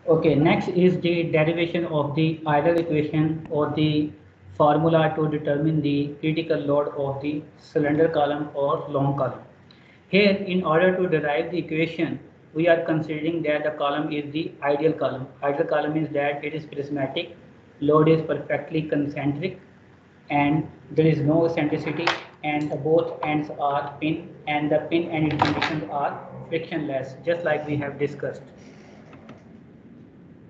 Okay, next is the derivation of the Euler equation or the formula to determine the critical load of the cylinder column or long column. Here, in order to derive the equation, we are considering that the column is the ideal column. Ideal column means that it is prismatic, load is perfectly concentric, and there is no eccentricity, and the both ends are pin, and the pin and its conditions are frictionless, just like we have discussed.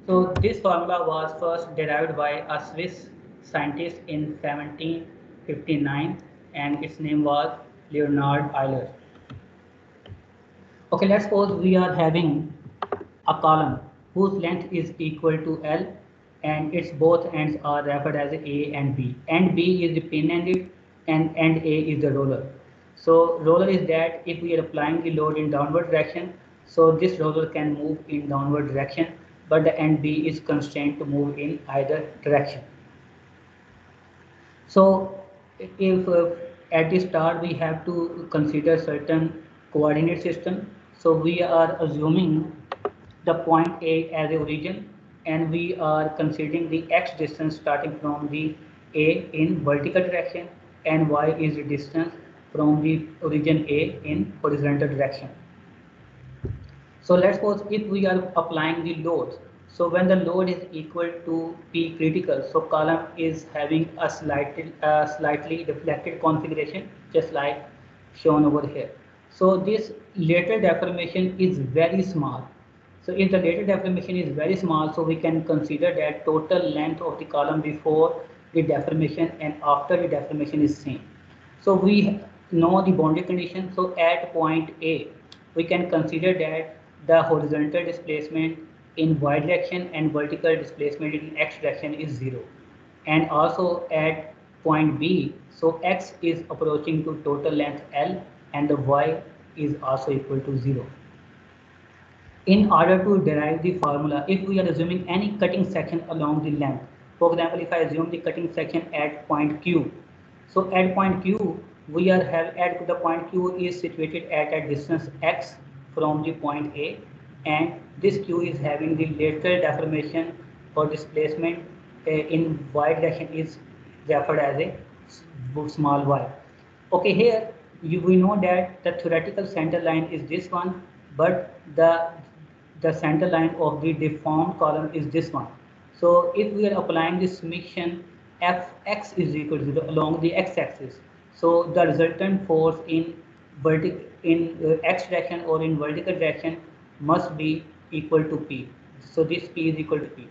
So this formula was first derived by a Swiss scientist in 1759, and its name was Leonhard Euler. Okay, let's suppose we are having a column whose length is equal to L and its both ends are referred as A and B. And B is the pin ended and end A is the roller. So roller is that if we are applying the load in downward direction, so this roller can move in downward direction, but the end B is constrained to move in either direction. So if at the start we have to consider certain coordinate system, so we are assuming the point A as a origin, and we are considering the x distance starting from the A in vertical direction and y is the distance from the origin A in horizontal direction. So let's suppose if we are applying the loads. So when the load is equal to P critical, so column is having a slightly deflected configuration, just like shown over here. So this lateral deformation is very small. So if the lateral deformation is very small, so we can consider that total length of the column before the deformation and after the deformation is same. So we know the boundary condition. So at point A, we can consider that the horizontal displacement in y direction and vertical displacement in x direction is 0. And also at point B, so x is approaching to total length L and the y is also equal to 0. In order to derive the formula, if we are assuming any cutting section along the length, for example, if I assume the cutting section at point Q, so at point Q, we are at the point Q is situated at a distance x from the point A, and this Q is having the lateral deformation or displacement in y direction is referred as a small y. Okay, here we know that the theoretical center line is this one, but the center line of the deformed column is this one. So if we are applying this summation fx is equal to 0 along the x-axis, so the resultant force in x direction or in vertical direction must be equal to P. So this P is equal to P.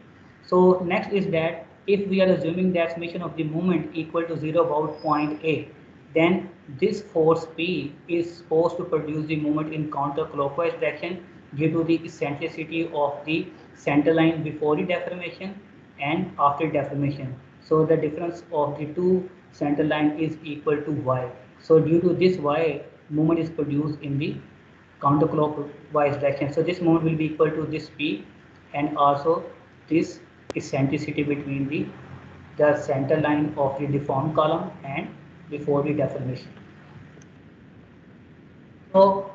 So next is that if we are assuming that summation of the moment equal to 0 about point A, then this force P is supposed to produce the moment in counterclockwise direction due to the eccentricity of the center line before the deformation and after deformation. So the difference of the two center line is equal to y. So due to this y, moment is produced in the counterclockwise direction. So this moment will be equal to this P and also this eccentricity between the center line of the deformed column and before the deformation. So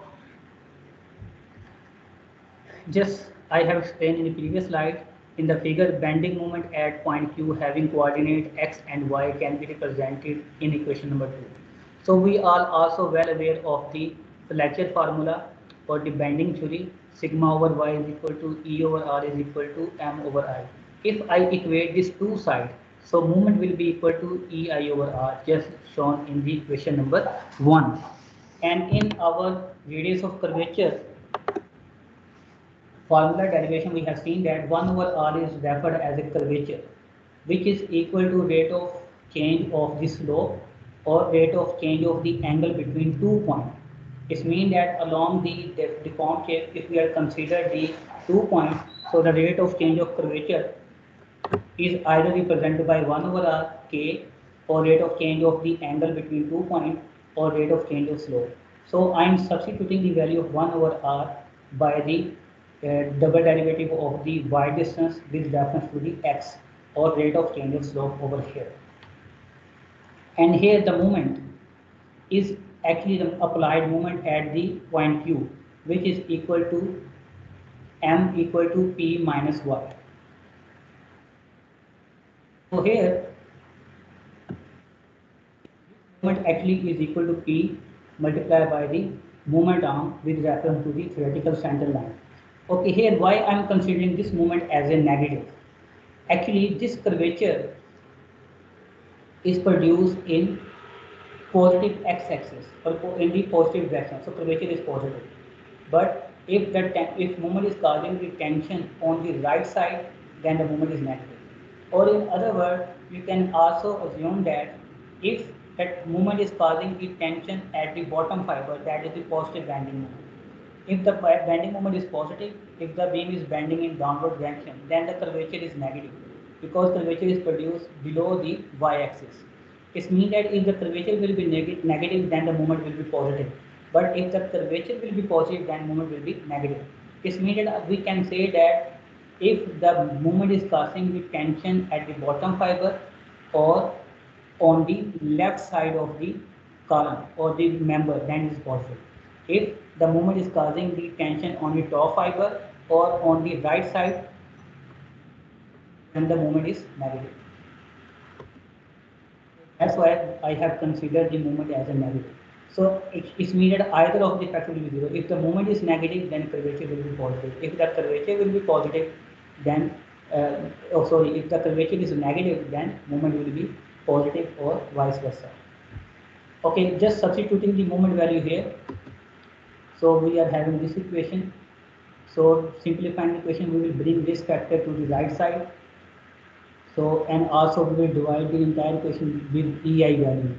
just I have explained in the previous slide, in the figure, bending moment at point Q having coordinate x and y can be represented in equation number 2. So we are also well aware of the Fletcher formula for the bending theory. Sigma over y is equal to E over R is equal to M over I. If I equate these two sides, so movement will be equal to EI over R, just shown in the equation number 1. And in our radius of curvature formula derivation, we have seen that 1 over r is referred as a curvature, which is equal to rate of change of the slope or rate of change of the angle between 2 points. It means that along the deformed shape, if we are consider the 2 points, so the rate of change of curvature is either represented by 1 over r k or rate of change of the angle between 2 points or rate of change of slope. So I am substituting the value of 1 over r by the double derivative of the y distance with reference to the x or rate of change of slope over here. And here the moment is actually the applied moment at the point Q, which is equal to m equal to p minus y. So here moment actually is equal to p multiplied by the moment arm with reference to the theoretical center line. Okay, here why I am considering this moment as a negative. Actually, this curvature is produced in positive x-axis or in the positive direction. So curvature is positive. But if moment is causing the tension on the right side, then the moment is negative. Or in other words, you can also assume that if that moment is causing the tension at the bottom fiber, that is the positive bending moment. If the bending moment is positive, if the beam is bending in downward direction, then the curvature is negative because curvature is produced below the y-axis. It means that if the curvature will be negative, then the moment will be positive. But if the curvature will be positive, then moment will be negative. It means that we can say that if the moment is causing the tension at the bottom fiber or on the left side of the column or the member, then it is positive. If the moment is causing the tension on the top fiber or on the right side, then the moment is negative. That's why I have considered the moment as a negative. So it's means that either of the factor will be zero. If the moment is negative, then curvature will be positive. If the curvature will be positive, then if the curvature is negative, then moment will be positive or vice versa. Okay, just substituting the moment value here. So we are having this equation. So simplifying the equation, we will bring this factor to the right side. So and also we will divide the entire equation with EI value.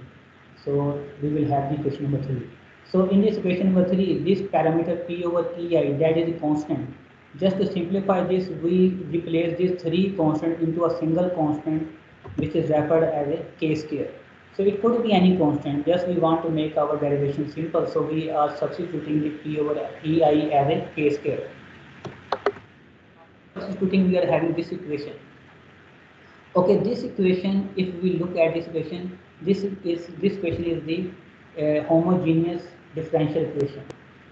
So we will have the equation number 3. So in this equation number 3, this parameter P over EI, that is a constant. Just to simplify this, we replace this 3 constant into a single constant, which is referred as a K square. So it could be any constant, just we want to make our derivation simple, so we are substituting the P over EI as a K square. Substituting, we are having this equation. Okay, this equation, if we look at this equation, this equation is the homogeneous differential equation.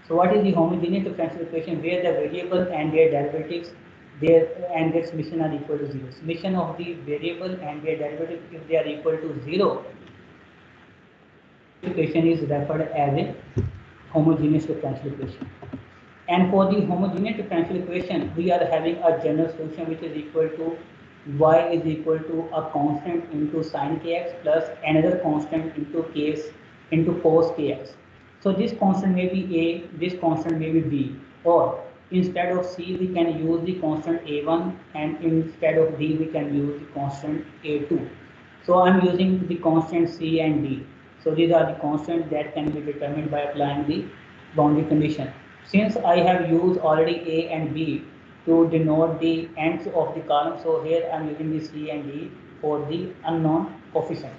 So what is the homogeneous differential equation? Where the variable and their derivatives and their summation are equal to 0. Summation of the variable and their derivative, if they are equal to 0, equation is referred as a homogeneous differential equation. And for the homogeneous differential equation, we are having a general solution which is equal to y is equal to a constant into sine kx plus another constant into cos kx. So this constant may be a, this constant may be b, or instead of c we can use the constant a1, and instead of d we can use the constant a2. So I'm using the constant c and d. So these are the constants that can be determined by applying the boundary condition. Since I have used already a and b to denote the ends of the column, so here I am using the c and d for the unknown coefficient.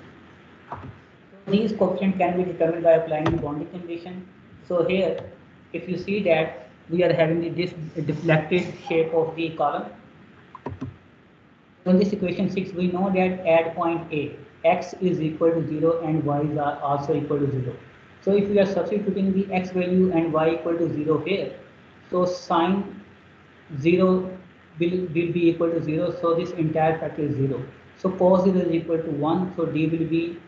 These coefficients can be determined by applying the boundary condition. So here, if you see that we are having this deflected shape of the column. In this equation 6, we know that at point A, x is equal to 0 and y is also equal to 0. So if we are substituting the x value and y equal to 0 here, so sine 0 will be equal to 0, so this entire factor is 0. So cos 0 is equal to 1, so d will be,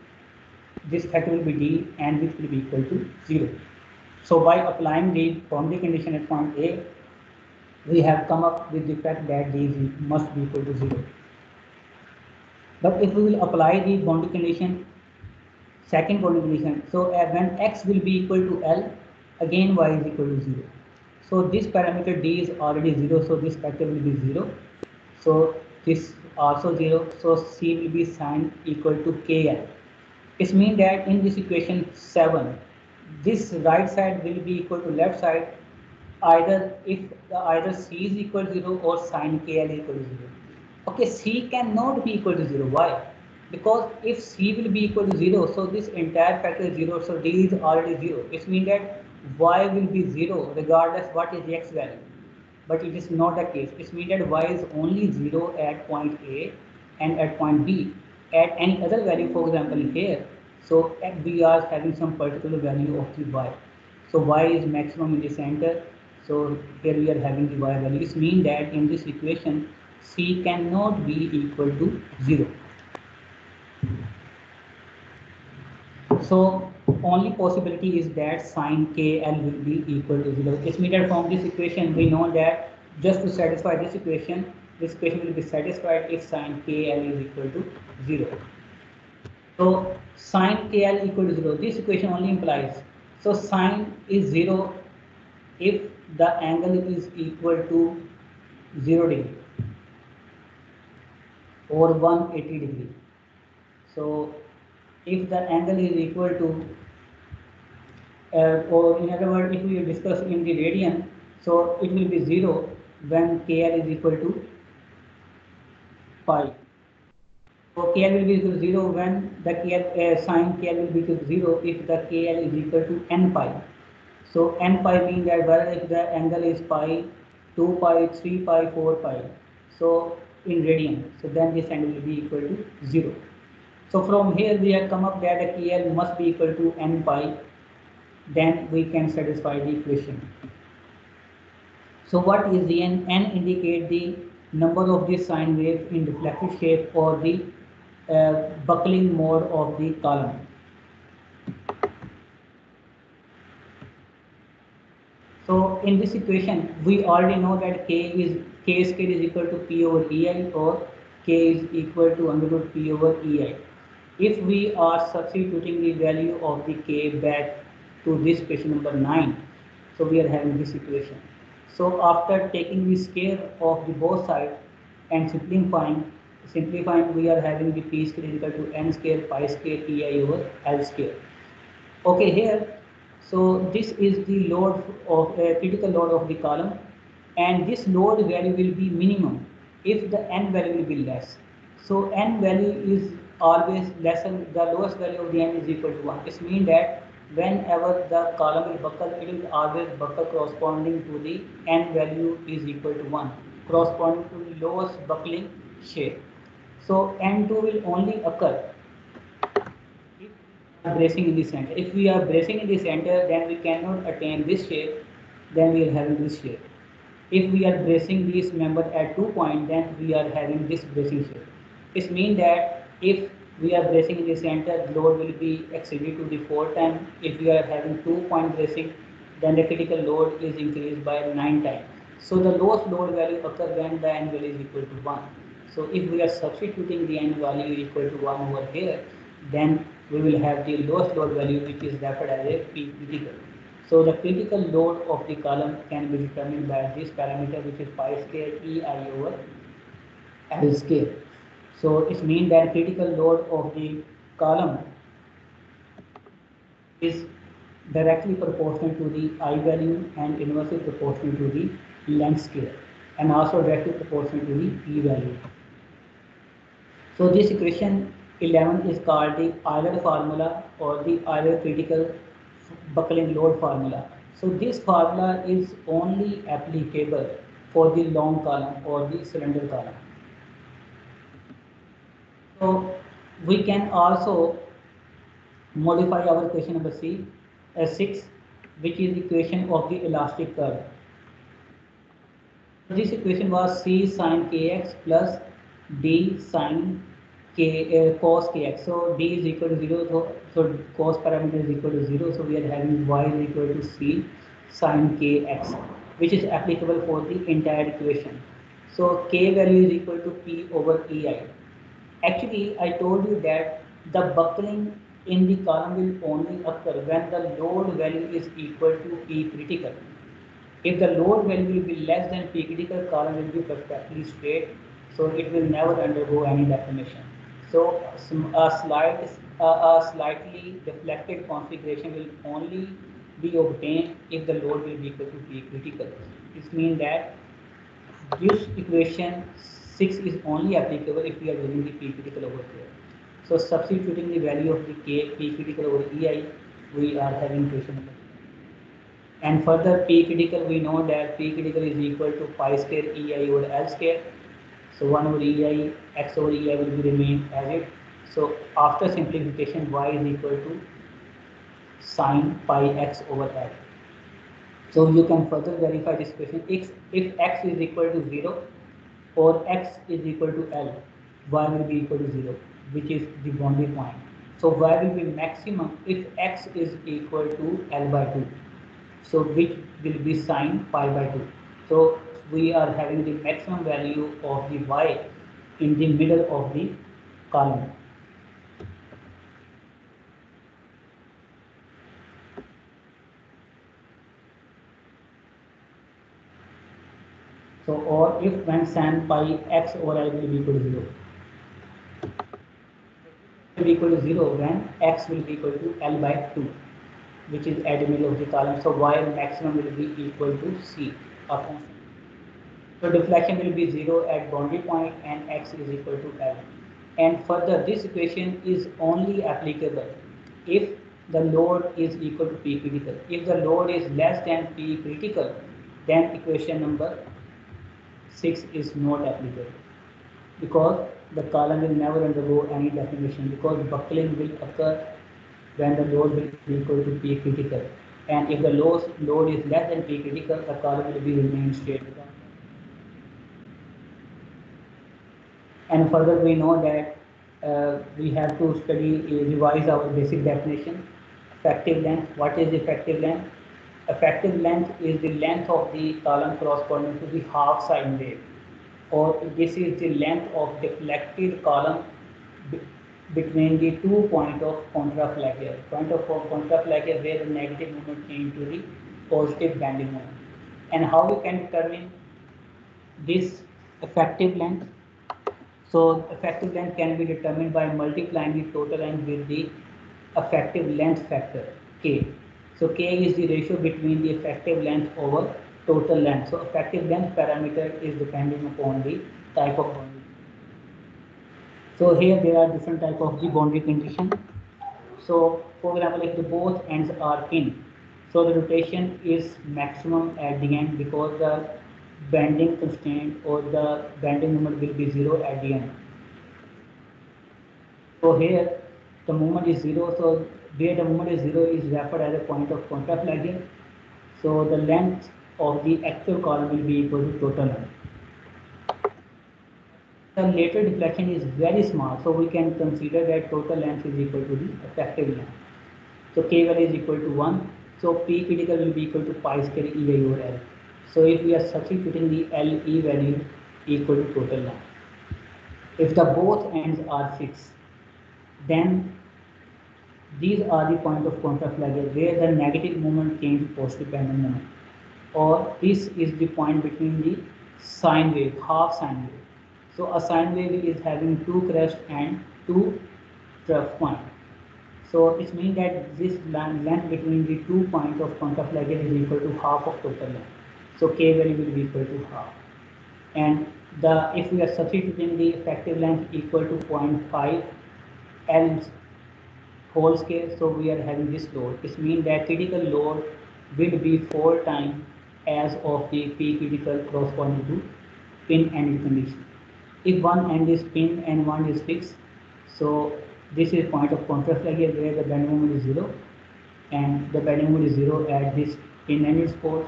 this factor will be d, and which will be equal to 0. So by applying the boundary condition at point A, we have come up with the fact that d must be equal to 0. But if we will apply the boundary condition, second boundary condition, so when x will be equal to L, again y is equal to 0. So this parameter d is already 0, so this factor will be 0. So this also 0, so c will be sine equal to kl. It means that in this equation 7, this right side will be equal to left side, either c is equal to 0 or sine kl is equal to 0. Okay, c cannot be equal to 0. Why? Because if c will be equal to 0, so this entire factor is 0, so d is already 0. It means that y will be 0 regardless what is the x value. But it is not the case. It means that y is only 0 at point A and at point B. At any other value, for example here, so we are having some particular value of the y. So y is maximum in the center. So here we are having the y value. This means that in this equation, c cannot be equal to 0. So only possibility is that sine kl will be equal to 0. It means that from this equation we know that just to satisfy this equation will be satisfied if sine kl is equal to 0. So sine kl equal to 0. This equation only implies. So sine is 0 if the angle is equal to 0 degree or 180 degree. So if the angle is equal to or in other words, if we discuss in the radian, so it will be 0 when kl is equal to pi. So kl will be equal to 0 when the sine kl will be equal to 0 if the kl is equal to n pi. So n pi means that whether if the angle is pi, 2 pi, 3 pi, 4 pi. So in radian, so then this angle will be equal to 0. So from here we have come up that the kl must be equal to n pi, then we can satisfy the equation. So what is the n? N indicate the number of the sine wave in reflected shape or the buckling mode of the column. So in this equation, we already know that k square is equal to p over ei or k is equal to under root p over ei. If we are substituting the value of the k back to this equation number 9, so we are having this equation. So after taking the square of the both sides and simplifying, we are having the p square is equal to n square pi square ei over l square. Okay, here, so this is the load of critical load of the column, and this load value will be minimum if the n value will be less. So n value is always lesser, the lowest value of the n is equal to 1. This means that whenever the column will buckle, it will always buckle corresponding to the n value is equal to 1, corresponding to the lowest buckling shape. So n2 will only occur bracing in the center. If we are bracing in the center, then we cannot attain this shape, then we are having this shape. If we are bracing this member at 2 points, then we are having this bracing shape. This means that if we are bracing in the center, load will be exceeded to the 4 times. If we are having 2-point bracing, then the critical load is increased by 9 times. So the lowest load value occurs when the n value is equal to 1. So if we are substituting the n value equal to 1 over here, then we will have the lowest load value, which is referred as a P critical. So the critical load of the column can be determined by this parameter, which is pi square ei over L square. So it means that critical load of the column is directly proportional to the I value and inversely proportional to the length square, and also directly proportional to the P value. So this equation 11 is called the Euler formula or the Euler critical buckling load formula. So this formula is only applicable for the long column or the cylinder column. So we can also modify our equation number 6, which is equation of the elastic curve. This equation was C sine kx plus D sine cos kx. So D is equal to 0, so cos parameter is equal to 0. So we are having y is equal to C sine kx, which is applicable for the entire equation. So k value is equal to P over Ei. Actually, I told you that the buckling in the column will only occur when the load value is equal to P critical. If the load value will be less than P critical, column will be perfectly straight, so it will never undergo any deformation. So a slightly deflected configuration will only be obtained if the load will be equal to P critical. This means that this equation 6 is only applicable if we are using the P critical over here. So substituting the value of the P critical over Ei, we are having equation number. And further P critical, we know that P critical is equal to pi square Ei over L square. So 1 over Ei, x over Ei will be remain as it. So after simplification, y is equal to sine pi x over L. So you can further verify this question. If x is equal to 0 or x is equal to L, y will be equal to 0, which is the boundary point. So y will be maximum if x is equal to L by 2. So which will be sine pi by 2. So we are having the maximum value of the y in the middle of the column. So or if when sin pi x over L will be equal to 0. Will be equal to 0 when x will be equal to L by 2, which is at the middle of the column. So y maximum will be equal to C, a constant. So deflection will be 0 at boundary point and x is equal to L. And further, this equation is only applicable if the load is equal to P critical. If the load is less than P critical, then equation number 6 is not applicable, because the column will never undergo any deformation, because buckling will occur when the load will be equal to P critical. And if the load is less than P critical, the column will be remain straight. And further, we know that we have to revise our basic definition. Effective length. What is effective length? Effective length is the length of the column corresponding to the half sine wave, or this is the length of deflected column between the 2 points of contraflexion. Point of contraflexion where the negative moment came to the positive bending moment. And how we can determine this effective length? So effective length can be determined by multiplying the total length with the effective length factor, K. So K is the ratio between the effective length over total length. So effective length parameter is depending upon the type of boundary. So here there are different type of the boundary condition. So for example, if the both ends are pin, so the rotation is maximum at the end, because the bending constraint or the bending moment will be 0 at the end. So here the moment is 0, so where the moment is 0 is referred as a point of contraflexion. So the length of the actual column will be equal to total length. The lateral deflection is very small, so we can consider that total length is equal to the effective length. So K value is equal to 1. So P critical will be equal to pi square EI over L. So if we are substituting the LE value equal to total length, if the both ends are fixed, then these are the point of contraflexion where the negative moment change to positive pendulum moment, or this is the point between the sine wave, half sine wave. So a sine wave is having two crests and two trough points. So it means that this length between the 2 points of contraflexion is equal to half of total length. So K value will be equal to half. And if we are substituting the effective length equal to 0.5 L whole scale, so we are having this load. It means that critical load will be 4 times as of the P critical corresponding to pin end condition. If one end is pin and one is fixed, so this is point of contraflexion where the bending moment is 0, and the bending moment is 0 at this pin end spot.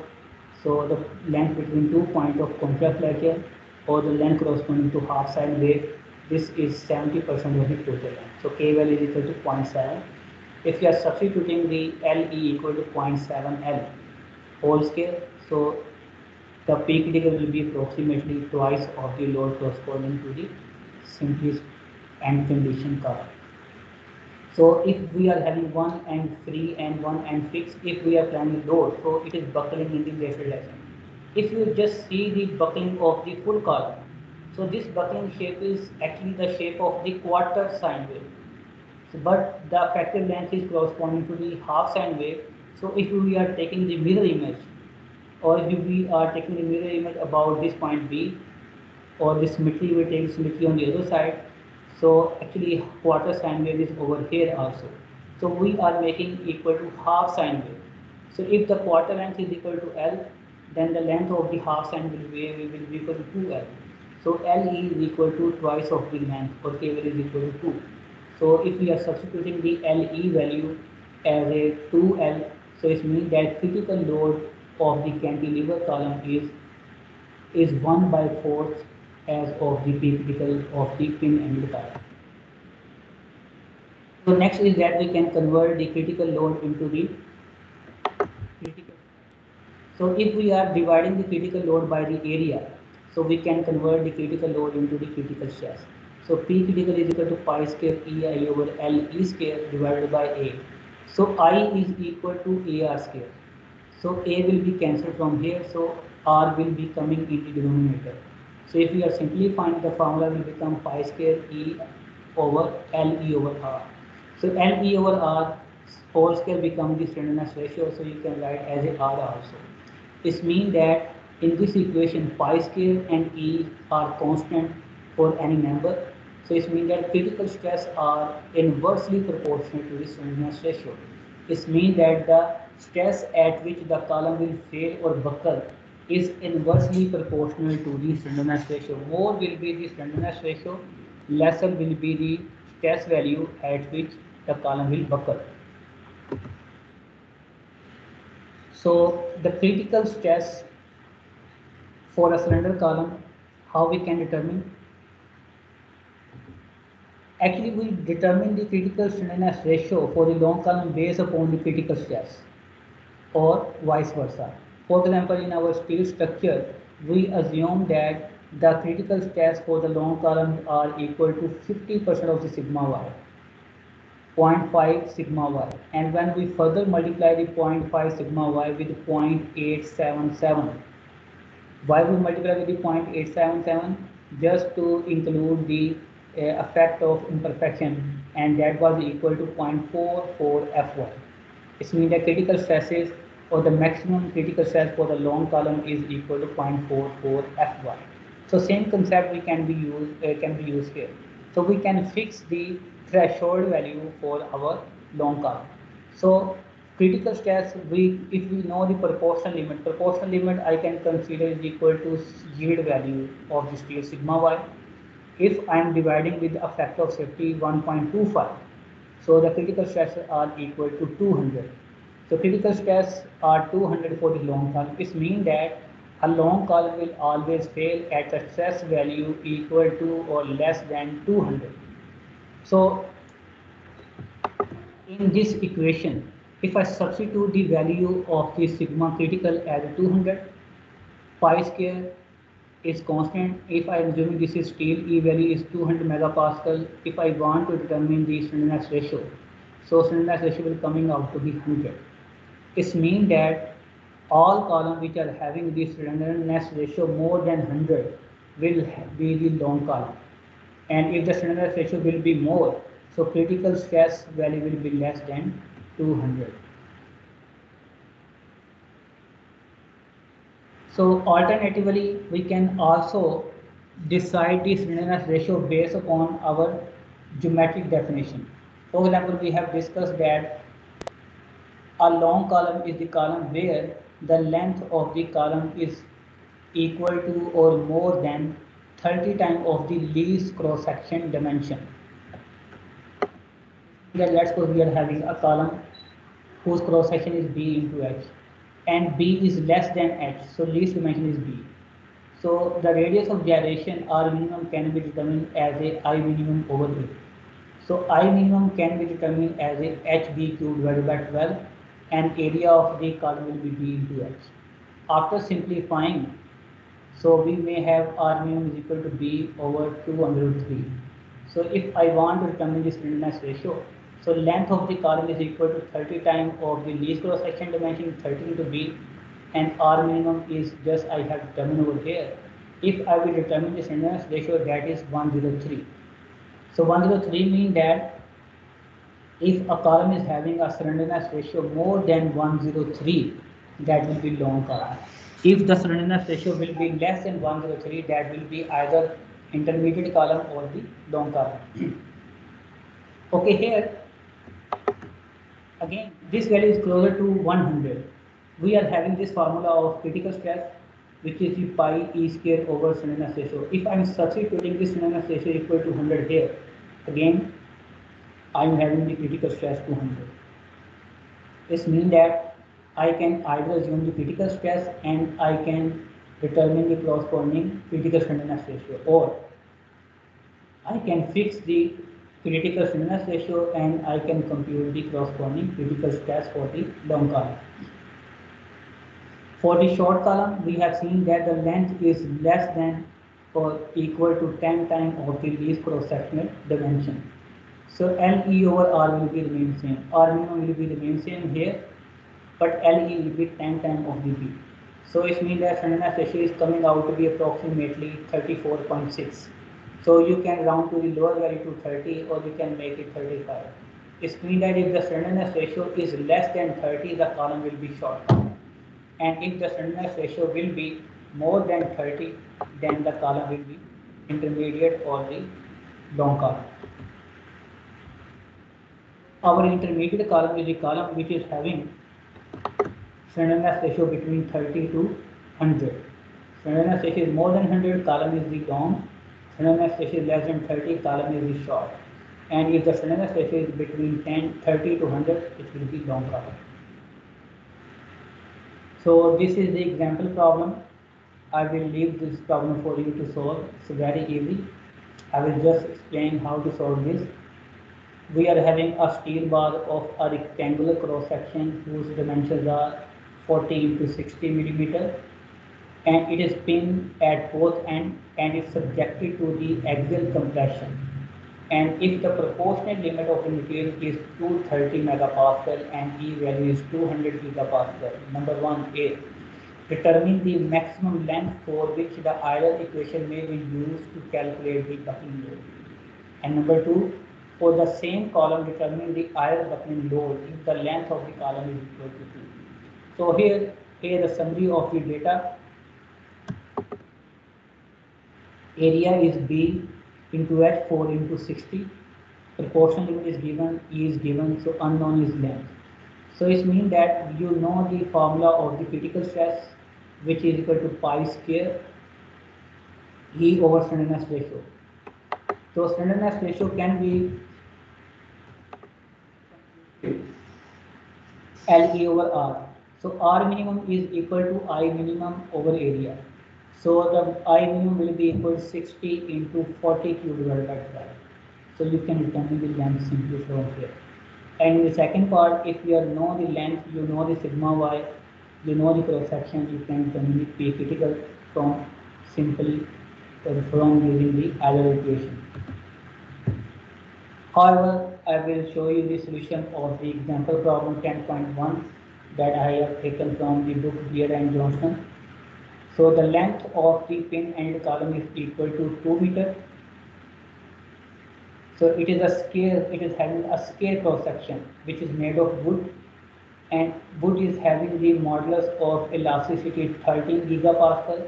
So the length between 2 points of contraflexion, or the length corresponding to half sine wave, this is 70% of the total length. So K value is equal to 0.7. If you are substituting the LE equal to 0.7 L whole scale, so the P critical will be approximately twice of the load corresponding to the simplest end condition curve. So if we are having one end free and one end fixed, if we are planning load, so it is buckling in the lateral direction. If you just see the buckling of the full column, so this buckling shape is actually the shape of the quarter sine wave. So, but the effective length is corresponding to the half sine wave. So if we are taking the mirror image, or if we are taking the mirror image about this point B, or the symmetry, we take symmetry on the other side. So actually quarter sine wave is over here also. So we are making equal to half sine wave. So if the quarter length is equal to L, then the length of the half sine wave will be equal to 2L. So L is equal to twice of the length, or K value is equal to 2. So if we are substituting the LE value as a 2L, so it means that critical load of the cantilever column is 1 by 4th as of the P critical of the pin ended column. So next is that we can convert the critical load into the critical. So if we are dividing the critical load by the area, so we can convert the critical load into the critical stress. So P critical is equal to pi square EI over L E square divided by A. So I is equal to AR square. So A will be cancelled from here, so R will be coming in the denominator. So if we are simplifying, the formula will become pi square E over LE over R. So LE over R whole square becomes the slenderness ratio, so you can write as a R also. This means that in this equation pi square and E are constant for any number. So it means that critical stress are inversely proportional to the slenderness ratio. This means that the stress at which the column will fail or buckle is inversely proportional to the slenderness ratio. More will be the slenderness ratio, lesser will be the stress value at which the column will buckle. So the critical stress for a cylinder column, how we can determine? Actually, we determine the critical slenderness ratio for the long column based upon the critical stress, or vice versa. For example, in our steel structure, we assume that the critical stress for the long column are equal to 50% of the sigma y, 0.5 sigma y, and when we further multiply the 0.5 sigma y with 0.877, why we multiply with the 0.877? Just to include the effect of imperfection, and that was equal to 0.44 Fy. It means the critical stresses or the maximum critical stress for the long column is equal to 0.44 Fy. So same concept we can be used here. So we can fix the threshold value for our long column. So critical stress, if we know the proportional limit I can consider is equal to yield value of the steel sigma y. If I am dividing with a factor of safety 1.25, so the critical stress are equal to 200. So critical stress are 200 for the long column. This means that a long column will always fail at a stress value equal to or less than 200. So in this equation, if I substitute the value of the sigma critical as 200, pi square is constant. If I am assuming this is steel, E value is 200 megapascal. If I want to determine the slenderness ratio, so slenderness ratio will coming out to be 100. It means that all columns which are having the slenderness ratio more than 100 will be the long column, and if the slenderness ratio will be more, so critical stress value will be less than 200. So alternatively, we can also decide the slenderness ratio based upon our geometric definition. For example, we have discussed that a long column is the column where the length of the column is equal to or more than 30 times of the least cross section dimension. Then let's suppose we are having a column whose cross section is b into h, and b is less than h, so least dimension is b. So the radius of gyration r minimum can be determined as a I minimum over a. So I minimum can be determined as a hb cube divided by 12, and area of the column will be b into h. After simplifying, so we may have r minimum is equal to b over 203. So if I want to determine the slenderness ratio, so length of the column is equal to 30 times of the least cross section dimension 30 into b, and r minimum is just I have determined over here. If I will determine the slenderness ratio, that is 103. So 103 means that if a column is having a slenderness ratio more than 103, that will be long column. If the slenderness ratio will be less than 103, that will be either intermediate column or the long column. Okay, here again this value is closer to 100. We are having this formula of critical stress, which is the pi e square over slenderness ratio. If I am substituting this slenderness ratio equal to 100 here, again I am having the critical stress 200. This means that I can either assume the critical stress and I can determine the corresponding critical slenderness ratio, or I can fix the critical slenderness ratio and I can compute the corresponding critical stress for the long column. For the short column, we have seen that the length is less than or equal to 10 times of the least cross-sectional dimension. So LE over R will be remain same. R minimum will be remain same here, but LE will be 10 times of the B. So it means that slenderness ratio is coming out to be approximately 34.6. So you can round to the lower value to 30 or you can make it 35. It means that if the slenderness ratio is less than 30, the column will be short. And if the slenderness ratio will be more than 30, then the column will be intermediate or the long column. Our intermediate column is the column which is having slenderness ratio between 30 to 100. Slenderness ratio is more than 100, column is the long. Slenderness ratio is less than 30, column is the short. And if the slenderness ratio is between 30 to 100, it will be long column. So this is the example problem. I will leave this problem for you to solve. It's very easy. I will just explain how to solve this. We are having a steel bar of a rectangular cross section whose dimensions are 40 into 60 millimeter, and it is pinned at both ends and is subjected to the axial compression. And if the proportional limit of the material is 230 megapascal and E value is 200 gigapascal, number 1A, determine the maximum length for which the Euler equation may be used to calculate the buckling load. And number 2, for the same column, determine the Euler buckling load if the length of the column is equal to 2. So here the summary of the data. Area is B into H 4 into 60. Proportion limit is given, E is given, so unknown is length. So it means that you know the formula of the critical stress, which is equal to pi square E over slenderness ratio. So slenderness ratio can be LE over R. So R minimum is equal to I minimum over area. So the I minimum will be equal to 60 into 40 cube divided by 12. So you can determine the length simply from here. And in the second part, if you know the length, you know the sigma y, you know the cross section, you can determine the P critical from simply from using the Euler equation. However, I will show you the solution of the example problem 10.1 that I have taken from the book Beard and Johnston. So the length of the pin end column is equal to 2 meter. So it is a scale, it is having a scale cross section which is made of wood, and wood is having the modulus of elasticity 13 gigapascal.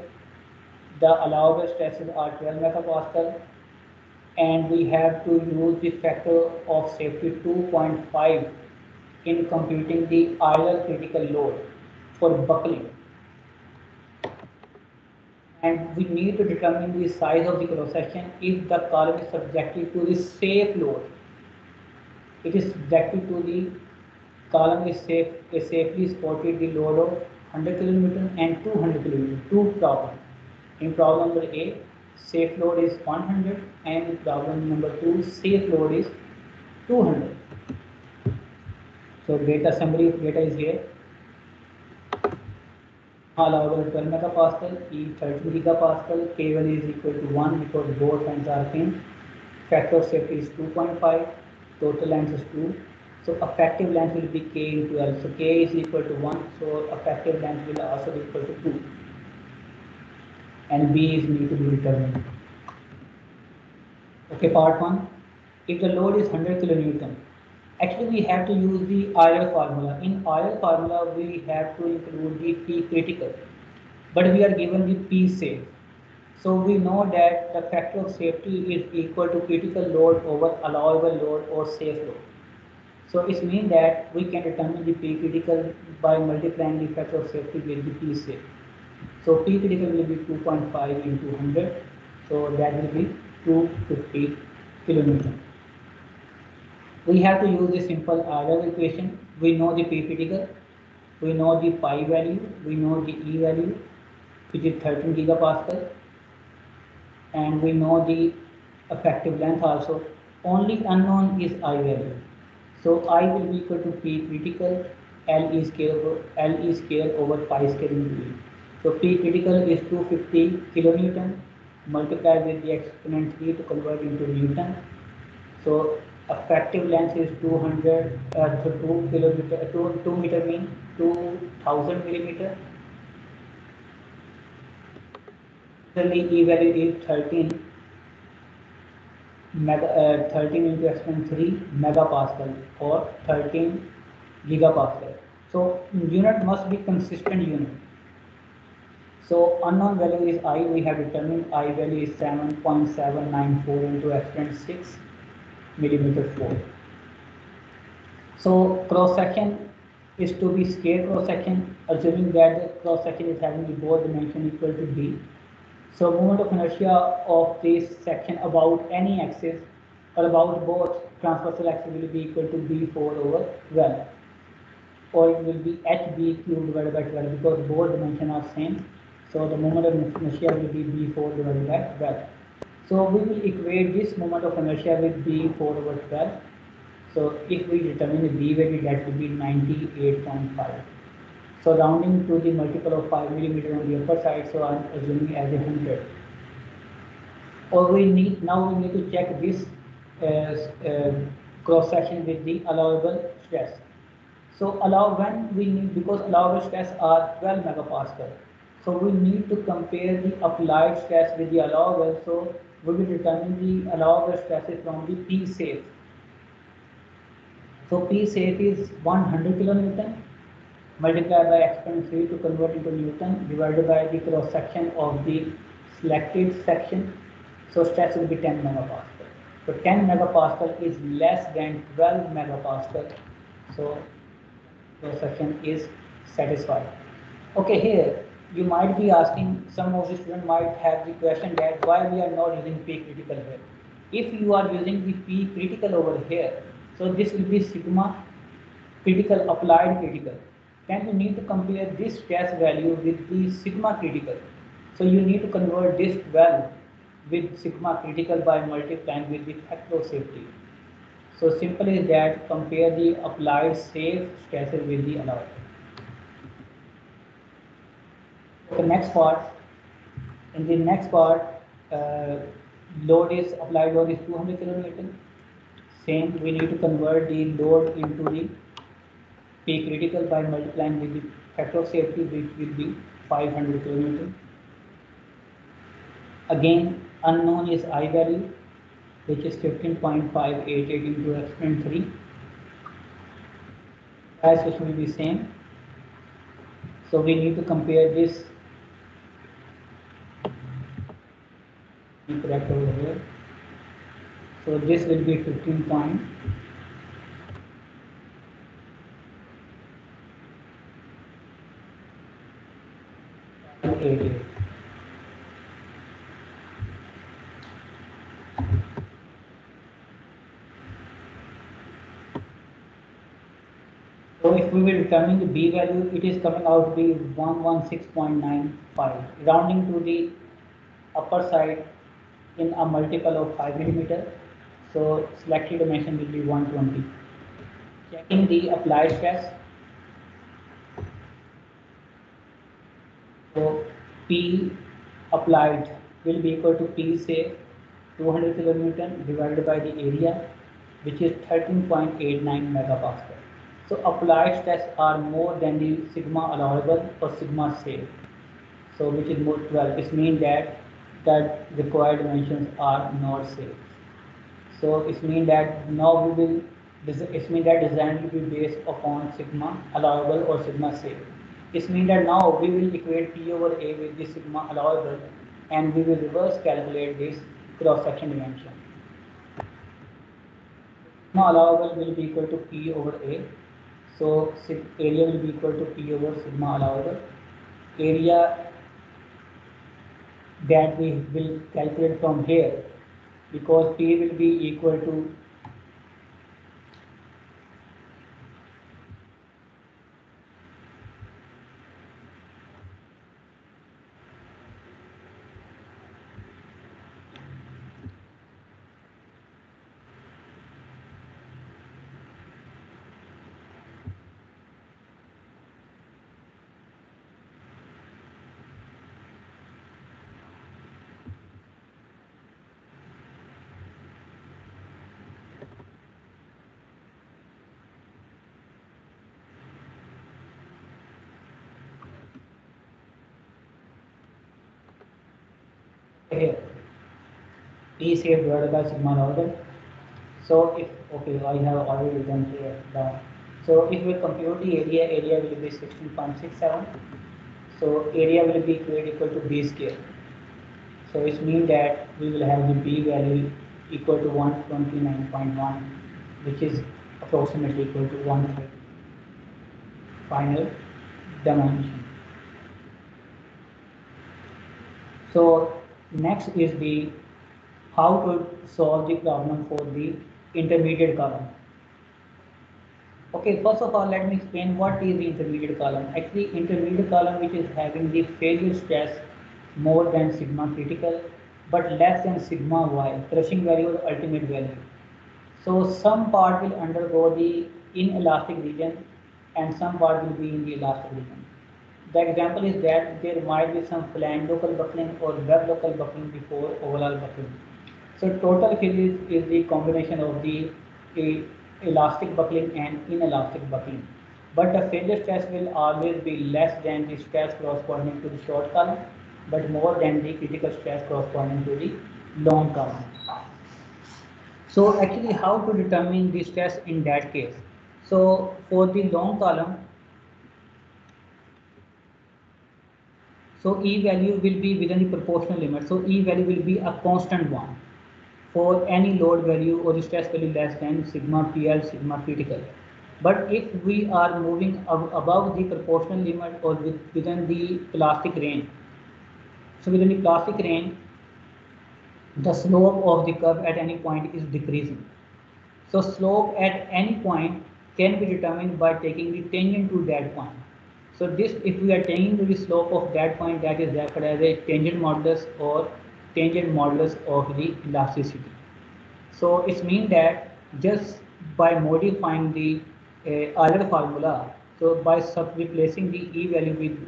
The allowable stresses are 12 megapascal, and we have to use the factor of safety 2.5 in computing the Euler critical load for buckling. And we need to determine the size of the cross section if the column is subjected to the safe load. It is subjected to the column is safely supported the load of 100 kN and 200 kN. Two problems. In problem number A, safe load is 100, and in problem number 2, safe load is 200. So data summary of data is here. Allowable 12 megapascal, E 30 gigapascal, K1 is equal to 1 because both ends are pinned. Factor of safety is 2.5, total length is 2. So effective length will be K into L. So K is equal to 1, so effective length will also be equal to 2. And B is need to be determined. Okay, part 1. If the load is 100 kilonewton, actually we have to use the Euler formula. In Euler formula we have to include the P critical, but we are given the P safe. So we know that the factor of safety is equal to critical load over allowable load or safe load. So it means that we can determine the P critical by multiplying the factor of safety with the P safe. So P critical will be 2.5 into 100. So that will be 250 kilonewton. We have to use the simple Euler equation. We know the P critical. we know the pi value, we know the E value, which is 13 gigapascal, and we know the effective length also. Only unknown is I value. So I will be equal to P critical, L E square over pi square into E. So P critical is 250 kilonewton multiplied with the exponent 3 to convert into Newton. So effective length is 200, 2 kilometer, 2 meter mean 2000 millimeter. Similarly, E value is 13 into exponent 3 megapascal or 13 gigapascal. So unit must be consistent unit. So unknown value is I. We have determined I value is 7.794 into exponent 6 millimeter 4. So cross section is to be scale cross section, assuming that the cross section is having the both dimension equal to d. So moment of inertia of this section about any axis or about both transversal axis will be equal to b4 over 12, or it will be hb cubed divided by 12 because both dimensions are same. So the moment of inertia will be b4 divided by 12. So we will equate this moment of inertia with b4 over 12. So if we determine the b value, that will be 98.5. So rounding to the multiple of 5 millimeter on the upper side, so I'm assuming as 100. Or we need to check this cross section with the allowable stress. So because allowable stress are 12 megapascal. So we need to compare the applied stress with the allowable. So we will determine the allowable stresses from the P safe. So P safe is 100 kilonewton multiplied by exponent 3 to convert into Newton divided by the cross section of the selected section. So stress will be 10 megapascal. So 10 megapascal is less than 12 megapascal. So cross section is satisfied. Okay, here you might be asking, some of the students might have the question that why we are not using P critical here. If you are using the P critical over here, so this will be sigma critical applied critical. Then you need to compare this stress value with the sigma critical. So you need to convert this 12 with sigma critical by multiplying with the factor of safety. So simple is that compare the applied safe stresses with the allowed. The next part, in the next part, applied load is 200 kilonewton. Same, we need to convert the load into the P critical by multiplying with the factor of safety, which will be 500 kilonewton. Again, unknown is I value, which is 15.588 into exponent 3. As which will be same. So we need to compare this. Correct over here. So this will be 15.88. So if we will determine the B value, it is coming out to be 116.95. Rounding to the upper side in a multiple of 5 millimeter. So selected dimension will be 120. Checking the applied stress. So P applied will be equal to P say 200 kilonewton divided by the area, which is 13.89 megapascal. So applied stress are more than the sigma allowable or sigma safe. So which is more 12. It means that required dimensions are not safe. So it means that now we will. It means that design will be based upon sigma allowable or sigma safe. It means that now we will equate P over A with the sigma allowable, and we will reverse calculate this cross section dimension. Sigma allowable will be equal to P over A. So area will be equal to P over sigma allowable. Area that we will calculate from here, because P will be equal to here E square divided by sigma log. So if, okay, I have already done here down. So if we compute the area will be 16.67. So area will be equal to B square. So it means that we will have the B value equal to 129.1, which is approximately equal to 130 final dimension. So next is the how to solve the problem for the intermediate column. Okay, first of all, let me explain what is the intermediate column. Actually, intermediate column which is having the failure stress more than sigma critical, but less than sigma y, crushing value or ultimate value. So some part will undergo the inelastic region and some part will be in the elastic region. The example is that there might be some flange local buckling or web local buckling before overall buckling. So total failure is the combination of the elastic buckling and inelastic buckling. But the failure stress will always be less than the stress corresponding to the short column, but more than the critical stress corresponding to the long column. So actually how to determine the stress in that case? So for the long column, so E value will be within the proportional limit. So E value will be a constant one for any load value or stress value less than sigma PL, sigma critical. But if we are moving above the proportional limit or within the plastic range, so within the plastic range, the slope of the curve at any point is decreasing. So slope at any point can be determined by taking the tangent to that point. So this, if we are taking the slope of that point, that is referred as a tangent modulus or tangent modulus of the elasticity. So it means that just by modifying the Euler formula, so by replacing the E value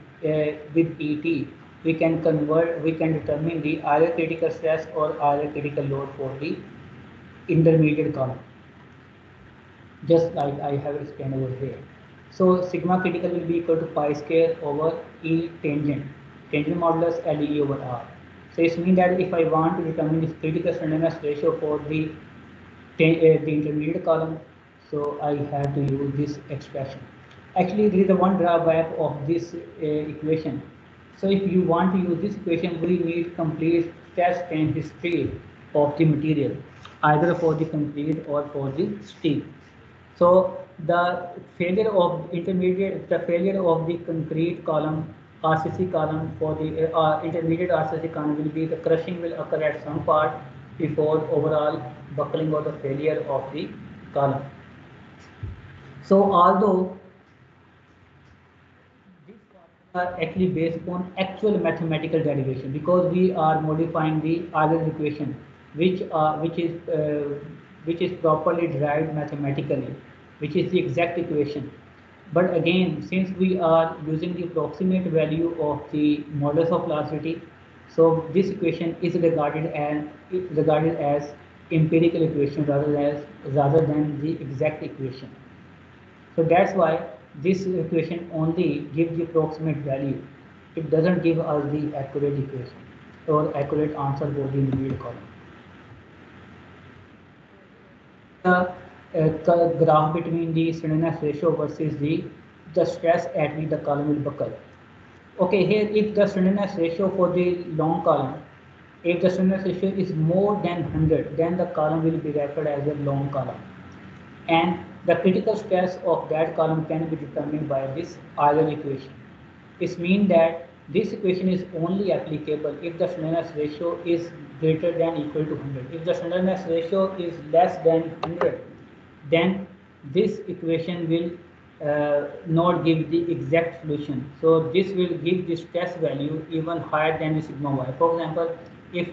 with ET, we can determine the Euler critical stress or Euler critical load for the intermediate column, just like I have explained over here. So sigma critical will be equal to pi square over E tangent modulus LE over R. So it means that if I want to determine the critical slenderness ratio for the intermediate column, so I have to use this expression. Actually, there is a one drawback of this equation. So if you want to use this equation, we need complete stress strain history of the material, either for the concrete or for the steel. So the failure of the concrete column, RCC column for the intermediate RCC column will be the crushing will occur at some part before overall buckling or the failure of the column. So although these are actually based upon actual mathematical derivation, because we are modifying the Euler equation, which is properly derived mathematically, which is the exact equation. But again, since we are using the approximate value of the modulus of velocity, so this equation is regarded as empirical equation rather than the exact equation. So that's why this equation only gives the approximate value. It doesn't give us the accurate equation or accurate answer for the intermediate column. The graph between the slenderness ratio versus the stress at which the column will buckle. Okay, here if the slenderness ratio for the long column, if the slenderness ratio is more than 100, then the column will be referred as a long column. And the critical stress of that column can be determined by this Euler equation. It means that this equation is only applicable if the slenderness ratio is greater than equal to 100. If the slenderness ratio is less than 100, then this equation will not give the exact solution. So this will give the stress value even higher than the sigma y. For example, if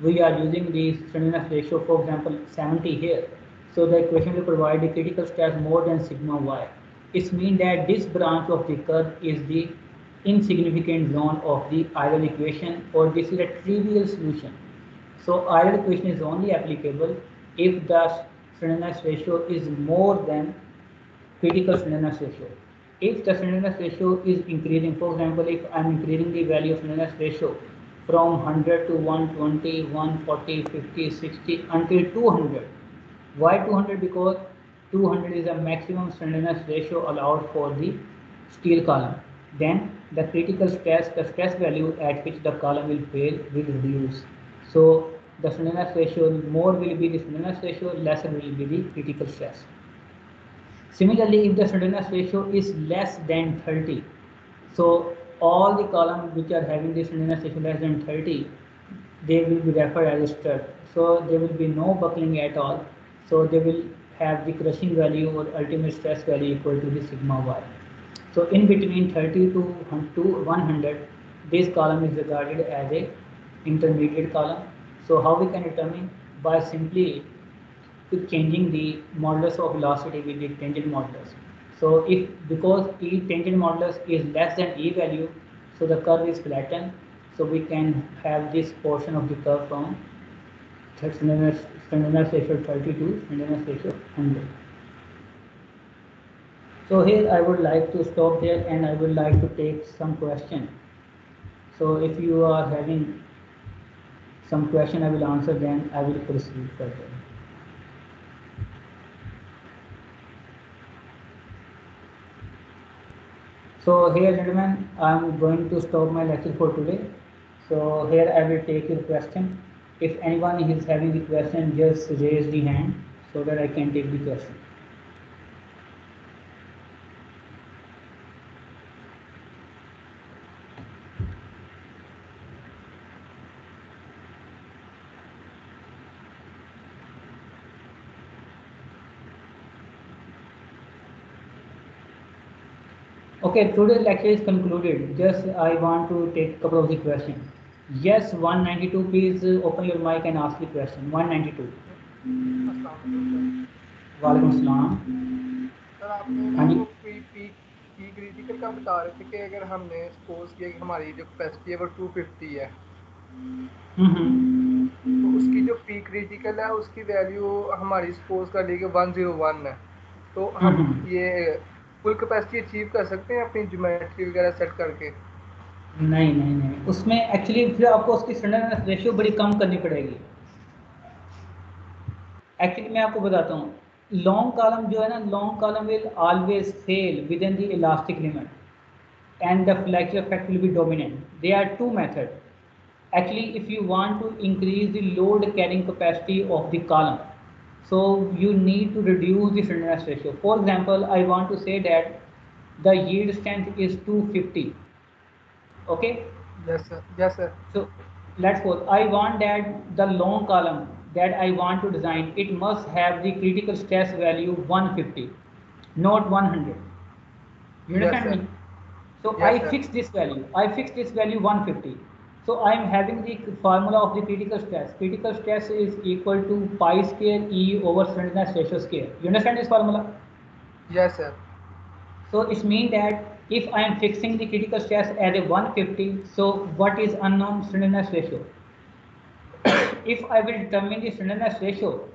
we are using the slenderness ratio, for example, 70 here, so the equation will provide the critical stress more than sigma y. It means that this branch of the curve is the insignificant zone of the Euler equation, or this is a trivial solution. So Euler equation is only applicable if the slenderness ratio is more than critical slenderness ratio. If the slenderness ratio is increasing, for example, if I am increasing the value of slenderness ratio from 100 to 120, 140, 50, 60 until 200. Why 200? Because 200 is the maximum slenderness ratio allowed for the steel column. Then the critical stress, the stress value at which the column will fail will reduce. So the slenderness ratio, more will be the slenderness ratio, lesser will be the critical stress. Similarly, if the slenderness ratio is less than 30, so all the columns which are having the slenderness ratio less than 30, they will be referred as stud. So there will be no buckling at all. So they will have the crushing value or ultimate stress value equal to the sigma y. So in between 30 to 100, this column is regarded as a intermediate column. So how we can determine? By simply to changing the modulus of velocity with the tangent modulus. So if because E tangent modulus is less than E value, so the curve is flattened. So we can have this portion of the curve from slenderness ratio 30 to slenderness ratio 100. So here I would like to stop here and I would like to take some question. So if you are having some question, I will answer, then I will proceed further. So here gentlemen, I am going to stop my lecture for today. So here I will take your question. If anyone is having the question, just raise the hand so that I can take the question. Okay, today's lecture is concluded. Just I want to take a couple of the questions. Yes, 192, please open your mic and ask the question. 192. वालेकुम सलाम. Sir आपने हाँ ना जी. वो P critical का बता रहे थे कि अगर हमने सपोज किया कि हमारी जो कैपेसिटी है वो 250 है, तो उसकी जो पी क्रिटिकल है उसकी वैल्यू हमारी सपोज कर ली कि 101 है, तो हम ये फुल कैपेसिटी अचीव कर सकते हैं अपनी ज्योमेट्री वगैरह सेट करके? नहीं नहीं नहीं, उसमें एक्चुअली फिर आपको उसकी स्लैंडरनेस रेशियो बड़ी कम करनी पड़ेगी. एक्चुअली मैं आपको बताता हूँ, लॉन्ग कॉलम जो है ना, long column will always fail with in the elastic limit and the flexure effect will be dominant. There are two methods. Actually, if you want to increase the load carrying capacity of the column, so you need to reduce the slenderness ratio. For example, I want to say that the yield strength is 250. Okay. Yes sir. Yes sir. So let's suppose I want that the long column that I want to design, it must have the critical stress value 150, not 100. You Yes understand sir. me? So Yes I sir. fix this value. I fix this value 150. So I am having the formula of the critical stress. Critical stress is equal to pi square E over slenderness ratio square. You understand this formula? Yes sir. So it means that if I am fixing the critical stress at a 150, so what is unknown slenderness ratio? If I will determine the slenderness ratio,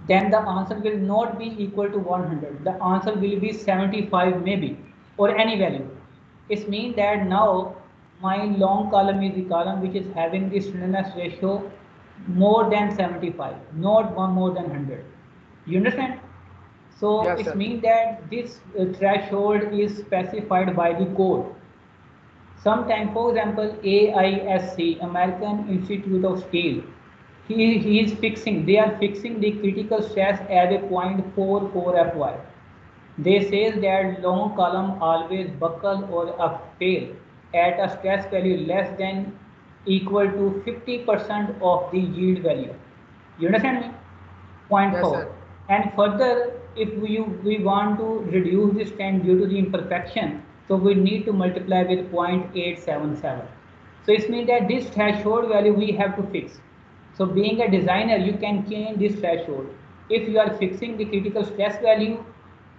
then the answer will not be equal to 100. The answer will be 75 maybe, or any value. It means that now my long column is the column which is having the slenderness ratio more than 75, not one more than 100. You understand? So Yes it sir. means that this threshold is specified by the code. Sometimes, for example, AISC, American Institute of Steel, he is fixing, they are fixing the critical stress at a 0.44 Fy. They say that long column always buckle or fail at a stress value less than equal to 50% of the yield value. You understand me? Point Yes sir. 4. And further, if we want to reduce this time due to the imperfection, so we need to multiply with 0.877. So it means that this threshold value we have to fix. So being a designer, you can change this threshold. If you are fixing the critical stress value,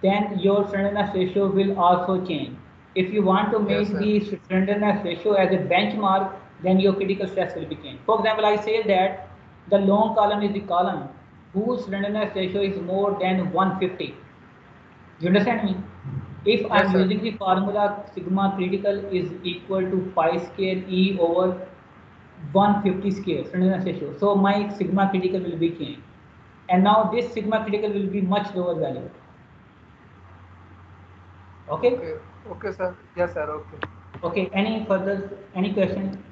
then your slenderness ratio will also change. If you want to Yes make sir. the slenderness ratio as a benchmark, then your critical stress will be changed. For example, I say that the long column is the column whose slenderness ratio is more than 150. You understand me? If I Yes am sir. using the formula sigma critical is equal to pi square E over 150 square Srenivas ratio. So my sigma critical will be changed, and now this sigma critical will be much lower value. Okay. Okay. Okay, sir. Yes, sir. Okay. Okay. Any question?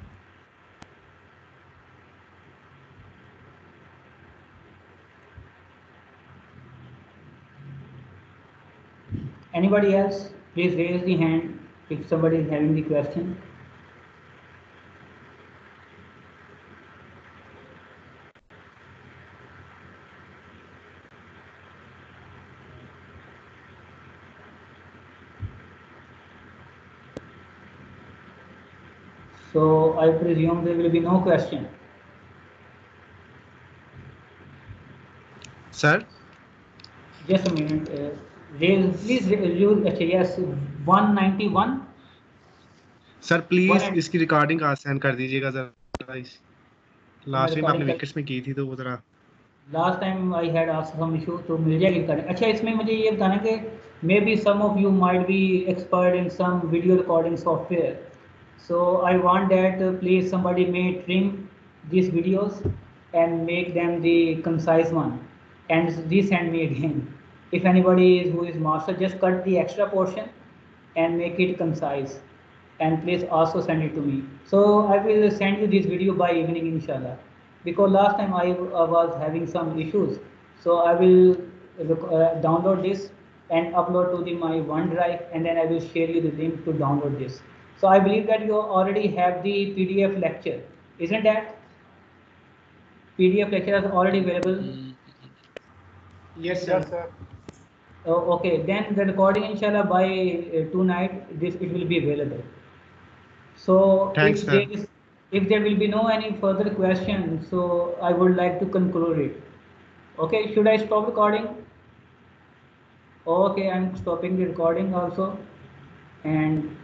Anybody else? Please raise the hand if somebody is having the question. So I presume there will be no question. Sir? Just a minute. Please use yes 191. Sir please इसकी recording आज send कर दीजिएगा जरा। Last time आपने wickets में की थी तो वो जरा last time I had asked some issue, तो मिल जाएगी रिकॉर्डिंग। अच्छा, इसमें मुझे ये बताना कि maybe some of you might be expert in some video recording software, so I want that please somebody may trim these videos and make them the concise one and resend me again. If anybody is who is master, just cut the extra portion and make it concise, and please also send it to me. So I will send you this video by evening inshallah, because last time I was having some issues. So I will download this and upload to my OneDrive, and then I will share you the link to download this. So I believe that you already have the PDF lecture, isn't that? PDF lecture is already available. Yes, sir. Yes, sir. Oh, okay, then the recording inshallah by tonight this it will be available. So Thanks, sir. if there will be no any further question, so I would like to conclude it. Okay, should I stop recording? Okay, I'm stopping the recording also, and